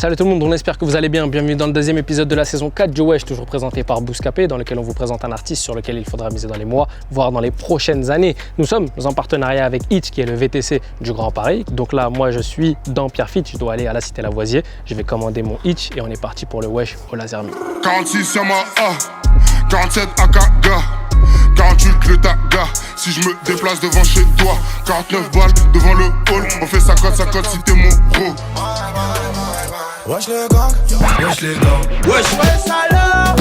Salut tout le monde, on espère que vous allez bien. Bienvenue dans le deuxième épisode de la saison 4 du Wesh, toujours présenté par Bouscapé, dans lequel on vous présente un artiste sur lequel il faudra miser dans les mois, voire dans les prochaines années. Nous sommes en partenariat avec Hitch, qui est le VTC du Grand Paris. Donc là, moi, je suis dans Pierrefitte, je dois aller à la Cité Lavoisier. Je vais commander mon Hitch et on est parti pour le Wesh au Lasermi. 46 Yamaha, 47 AKG, 48 le Taga. Si je me déplace devant chez toi, 49 balles devant le hall. On fait 50-50 si t'es mon gros. Wesh les gars, wesh les gars, wesh alors.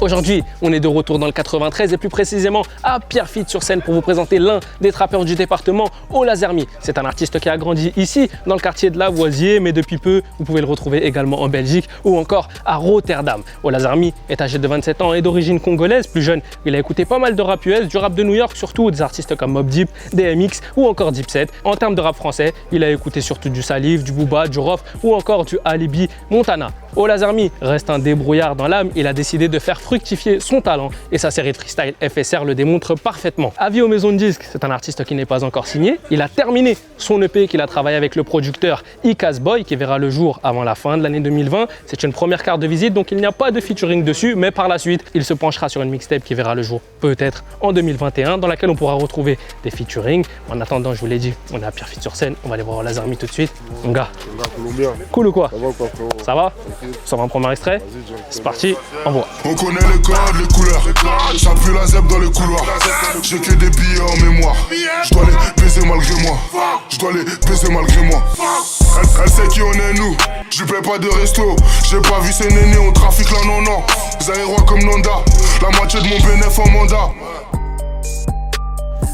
Aujourd'hui, on est de retour dans le 93 et plus précisément à Pierrefitte-sur-Seine pour vous présenter l'un des trappeurs du département, au Lasermi. C'est un artiste qui a grandi ici, dans le quartier de Lavoisier, mais depuis peu, vous pouvez le retrouver également en Belgique ou encore à Rotterdam. Au Lasermi est âgé de 27 ans et d'origine congolaise. Plus jeune, il a écouté pas mal de rap US, du rap de New York surtout, des artistes comme Mobb Deep, DMX ou encore Dipset. En termes de rap français, il a écouté surtout du Salif, du Booba, du Rof ou encore du Alibi Montana. Au Lasermi reste un débrouillard dans l'âme, il a décidé de faire fructifier son talent et sa série de freestyle FSR le démontre parfaitement. Avis aux maisons de disques, c'est un artiste qui n'est pas encore signé. Il a terminé son EP qu'il a travaillé avec le producteur Ikazboy qui verra le jour avant la fin de l'année 2020. C'est une première carte de visite donc il n'y a pas de featuring dessus, mais par la suite il se penchera sur une mixtape qui verra le jour peut-être en 2021 dans laquelle on pourra retrouver des featuring. En attendant, je vous l'ai dit, on est à Pierrefitte-sur-Seine, on va aller voir au Lasermi tout de suite. Mon gars, Colombien. Cool ou quoi? Ça va quoi, frérot? Ça va? On sort un premier extrait. C'est parti, envoie. On connaît les codes, les couleurs. Ça pue la zèbre dans les couloirs. J'ai que des billets en mémoire. Je dois les baiser malgré moi. Je dois les baiser malgré moi. Elle sait qui on est nous. Je lui paie pas de resto. J'ai pas vu ces nénés, on trafique là non. Vous avez roi comme Nanda. La moitié de mon bénéf en mandat.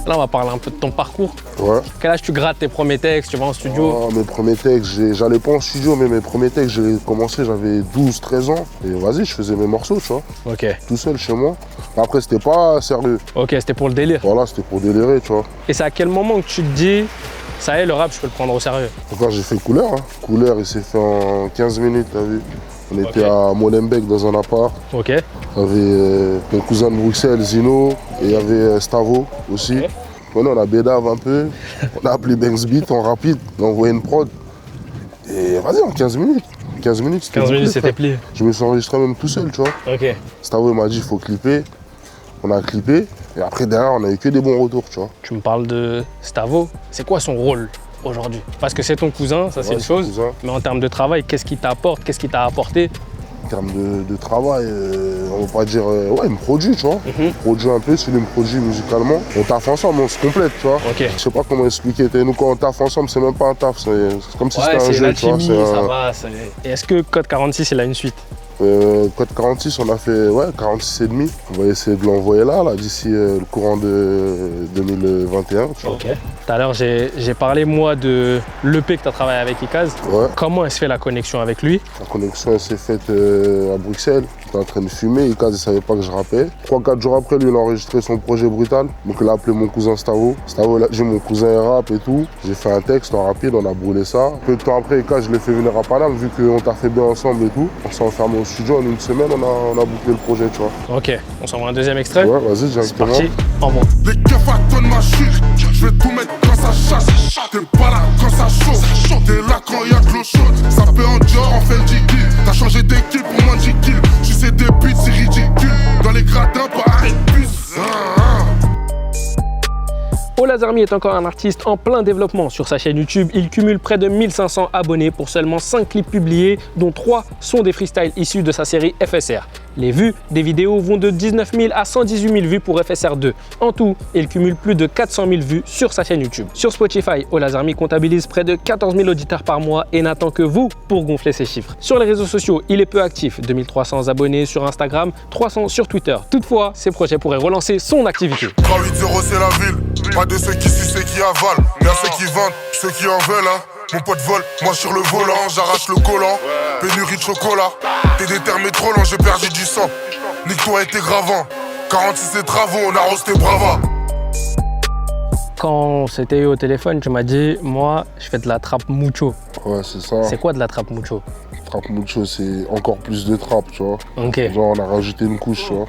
Là, on va parler un peu de ton parcours. Ouais. Quel âge tu grattes tes premiers textes? Tu vas en studio? Mes premiers textes, j'allais pas en studio, mais mes premiers textes, j'ai commencé, j'avais 12-13 ans. Et vas-y, je faisais mes morceaux, tu vois. Ok. Tout seul chez moi. Après, c'était pas sérieux. Ok, c'était pour le délire. Voilà, c'était pour délirer, tu vois. Et c'est à quel moment que tu te dis, ça y est, le rap, je peux le prendre au sérieux? Enfin, j'ai fait Couleur. Hein. Couleur, il s'est fait en 15 minutes, t'as vu. On était à Molenbeek dans un appart. Ok. Il y avait mon cousin de Bruxelles, Zino, et il y avait Stavo aussi. Ok. Voilà, on a bédave un peu. On a appelé Banks Beat en rapide, on a envoyé une prod. Et vas-y, en 15 minutes. 15 minutes, c'était 15 minutes, bouclé, c'était frère. plié. Je me suis enregistré même tout seul, tu vois. Ok. Stavo m'a dit il faut clipper. On a clippé. Et après, derrière, on a eu que des bons retours, tu vois. Tu me parles de Stavo. C'est quoi son rôle aujourd'hui? Parce que c'est ton cousin, ça c'est Ouais, une c'est chose. cousin. Mais en termes de travail, qu'est-ce qu'il t'apporte? Qu'est-ce qu'il t'a apporté? En termes de travail, on va pas dire. Ouais, il me produit, tu vois. Il me produit un peu, s'il me produit musicalement. On taffe ensemble, on se complète, tu vois. Ok. Je sais pas comment expliquer. Nous, quand on taffe ensemble, c'est même pas un taf. C'est comme si Ouais, c'était un c'est jeu, tu vois. l'alchimie, ça va. Et est-ce que Code 46, il a une suite? Code 46, on a fait 46 et demi. On va essayer de l'envoyer là d'ici le courant de 2021. Tu vois. Ok. Tout à l'heure, j'ai parlé, moi, de l'EP que tu as travaillé avec Ikaz. Ouais. Comment elle se fait la connexion avec lui? La connexion elle s'est faite à Bruxelles. J'étais en train de fumer. Ikaz, il savait pas que je rappais. 3-4 jours après, lui, il a enregistré son projet Brutal. Donc, il a appelé mon cousin Stavo. Stavo, il a dit mon cousin est rap et tout. J'ai fait un texte en rapide, on a brûlé ça. Peu de temps après, Ikaz, je l'ai fait venir à Paname, vu qu'on t'a fait bien ensemble et tout. On s'est enfermé au studio. En une semaine, on a bouclé le projet, tu vois. Ok. On s'envoie un deuxième extrait? Ouais, vas-y, C'est directement. parti, envoie. Les keufs attendent ma chute, je vais tout mettre quand ça chasse. T'es pas là quand ça chauffe, t'es là quand y'a de l'eau chaude. Ça peut en Dior, on fait le jiggy. T'as changé d'équipe pour moins de 10 kills. Tu sais des beats, c'est ridicule. Dans les gradins, pas arrête plus. Au Lasermi est encore un artiste en plein développement. Sur sa chaîne YouTube, il cumule près de 1500 abonnés pour seulement 5 clips publiés, dont 3 sont des freestyles issus de sa série FSR. Les vues des vidéos vont de 19 000 à 118 000 vues pour FSR 2. En tout, il cumule plus de 400 000 vues sur sa chaîne YouTube. Sur Spotify, Au Lasermi comptabilise près de 14 000 auditeurs par mois et n'attend que vous pour gonfler ses chiffres. Sur les réseaux sociaux, il est peu actif, 2300 abonnés sur Instagram, 300 sur Twitter. Toutefois, ses projets pourraient relancer son activité. 3-8-0 c'est la ville, pas de ceux qui sucent et qui avalent, mais à ceux qui vendent, ceux qui en veulent hein. Mon pote vole, moi sur le volant, j'arrache le collant. Pénurie de chocolat, t'es déterminé trop lent, j'ai perdu du sang. Nique-toi et tes gravants, 46 et travaux, on a rosté brava. Quand c'était eu au téléphone, tu m'as dit, moi, je fais de la trappe mucho. Ouais, c'est ça. C'est quoi de la trappe mucho? Trap mucho, c'est encore plus de trap, tu vois. Ok. Genre, on a rajouté une couche, tu vois.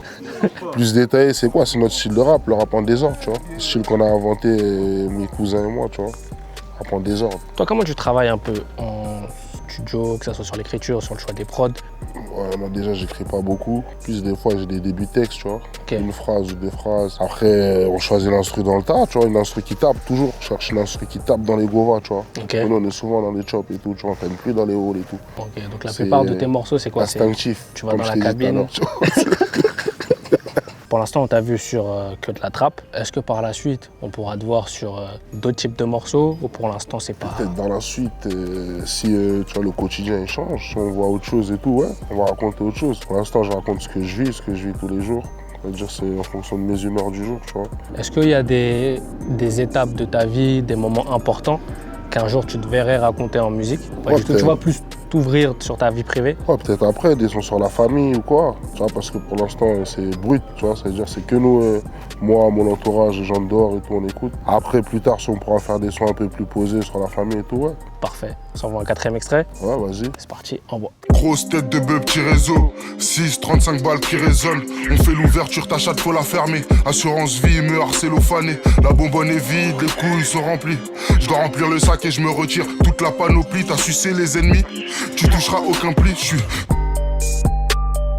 Plus détaillé, c'est quoi? C'est notre style de rap, le rap en désordre, tu vois. Le style qu'on a inventé, mes cousins et moi, tu vois. Rap en désordre. Toi, comment tu travailles un peu en studio, que ce soit sur l'écriture, sur le choix des prods? Ouais, moi déjà j'écris pas beaucoup. Plus des fois j'ai des débuts de texte, tu vois. Ok. Une phrase ou deux phrases. Après on choisit l'instru dans le tas, tu vois, une instru qui tape toujours. Je cherche une instru qui tape dans les govas, tu vois. Ok. Nous on est souvent dans les chops et tout, tu vois, on t'aime plus dans les halls et tout. Ok, donc la C'est plupart de tes morceaux, c'est quoi? Instinctif. Tu vas comme dans je la t'ai dit tout à cabine. l'heure, tu vois. Pour l'instant, on t'a vu sur que de la trappe. Est-ce que par la suite, on pourra te voir sur d'autres types de morceaux ou pour l'instant, c'est pas... Peut-être dans la suite, si tu vois, le quotidien il change, si on voit autre chose et tout, ouais, on va raconter autre chose. Pour l'instant, je raconte ce que je vis tous les jours. C'est-à-dire c'est en fonction de mes humeurs du jour, tu vois. Est-ce qu'il y a des étapes de ta vie, des moments importants qu'un jour tu te verrais raconter en musique? Pas Ouais, du tout, tu vois, plus t'ouvrir sur ta vie privée? Ouais, peut-être après, des sons sur la famille ou quoi, tu vois, parce que pour l'instant, c'est brut, tu vois, c'est-à-dire c'est que nous, moi, mon entourage, les gens dehors et tout, on écoute. Après, plus tard, si on pourra faire des sons un peu plus posés sur la famille et tout, ouais. Parfait. On s'envoie un 4e extrait. Ouais, vas-y. C'est parti, envoie. Grosse tête de bœuf, petit réseau. 6, 35 balles qui résonnent. On fait l'ouverture, ta chatte, faut la fermer. Assurance vie, me harcélophané. La bonbonne est vide, les couilles sont remplies. Je dois remplir le sac et je me retire. Toute la panoplie, t'as sucé les ennemis. Tu toucheras aucun pli, je suis.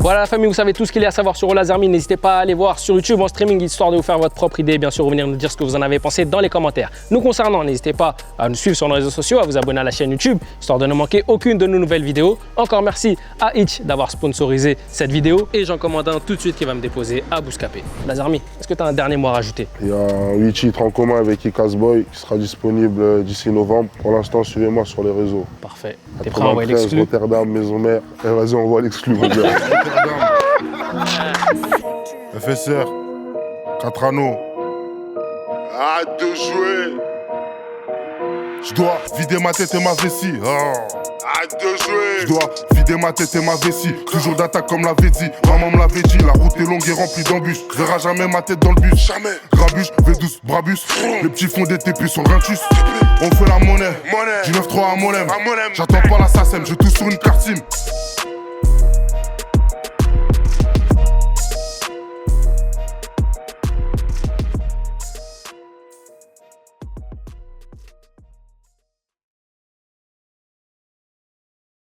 Voilà la famille, vous savez tout ce qu'il y a à savoir sur All Army. N'hésitez pas à aller voir sur YouTube en streaming histoire de vous faire votre propre idée et bien sûr revenir nous dire ce que vous en avez pensé dans les commentaires. Nous concernant, n'hésitez pas à nous suivre sur nos réseaux sociaux, à vous abonner à la chaîne YouTube histoire de ne manquer aucune de nos nouvelles vidéos. Encore merci à Itch d'avoir sponsorisé cette vidéo et j'en commande un tout de suite qui va me déposer à Bouscapé. All Army, est-ce que tu as un dernier mot à rajouter? Il y a 8 titres en commun avec Icas Boy qui sera disponible d'ici novembre. Pour l'instant, suivez-moi sur les réseaux. Parfait. T'es prêt à envoyer 93, l'exclu? Rotterdam, Maison Mère. Eh, vas-y, on voit l'exclu, mon gars. FSR, 4 anneaux. Hâte de jouer. Je dois vider ma tête et ma vessie. Hâte de jouer. Je dois vider ma tête et ma vessie. Toujours d'attaque comme l'avait dit. Maman me l'avait dit. La route est longue et remplie d'embûches. Verra jamais ma tête dans le bus. Jamais. Grabuche, V12, Brabus. Les petits font des TP sur 28. On fait la monnaie. Du 9-3 à Molem. J'attends pas l'assassin, je touche sur une carte SIM.